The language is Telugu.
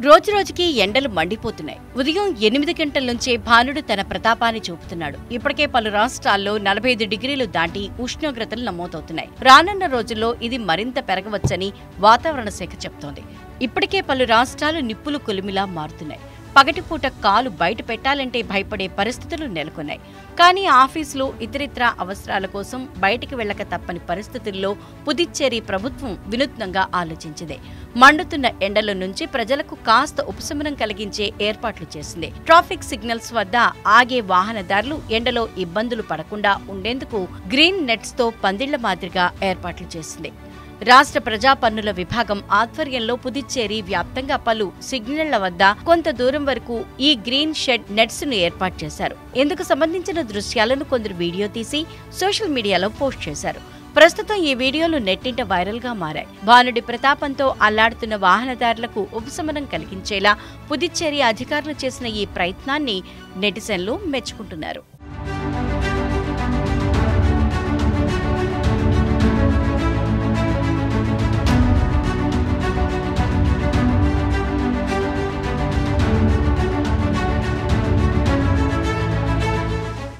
రోజురోజుకి ఎండలు మండిపోతున్నాయి. ఉదయం 8 గంటల నుంచే భానుడు తన ప్రతాపాన్ని చూపుతున్నాడు. ఇప్పటికే పలు రాష్ట్రాల్లో 45 డిగ్రీలు దాటి ఉష్ణోగ్రతలు నమోదవుతున్నాయి. రానున్న రోజుల్లో ఇది మరింత పెరగవచ్చని వాతావరణ శాఖ చెబుతోంది. ఇప్పటికే పలు రాష్ట్రాలు నిప్పులు కొలిమిలా మారుతున్నాయి. పగటిపూట కాలు బయట పెట్టాలంటే భయపడే పరిస్థితులు నెలకొన్నాయి. కానీ ఆఫీసులు, ఇతరిత్రా అవసరాల కోసం బయటికి వెళ్లక తప్పని పరిస్థితుల్లో పుదుచ్చేరి ప్రభుత్వం వినూత్నంగా ఆలోచించింది. మండుతున్న ఎండల నుంచి ప్రజలకు కాస్త ఉపశమనం కలిగించే ఏర్పాట్లు చేసింది. ట్రాఫిక్ సిగ్నల్స్ వద్ద ఆగే వాహనదారులు ఎండలో ఇబ్బందులు పడకుండా ఉండేందుకు గ్రీన్ నెట్స్ తో పందిళ్ల మాదిరిగా ఏర్పాట్లు చేసింది. రాష్ట్ర ప్రజా పన్నుల విభాగం ఆధ్వర్యంలో పుదుచ్చేరి వ్యాప్తంగా పలు సిగ్నళ్ల వద్ద కొంత దూరం వరకు ఈ గ్రీన్ షెడ్ నెట్స్ ను ఏర్పాటు చేశారు. ఇందుకు సంబంధించిన దృశ్యాలను కొందరు వీడియో తీసి సోషల్ మీడియాలో పోస్ట్ చేశారు. ప్రస్తుతం ఈ వీడియోలు నెట్టింట వైరల్ గా మారాయి. భానుడి ప్రతాపంతో అల్లాడుతున్న వాహనదారులకు ఉపశమనం కలిగించేలా పుదుచ్చేరి అధికారులు చేసిన ఈ ప్రయత్నాన్ని నెటిజన్లు మెచ్చుకుంటున్నారు.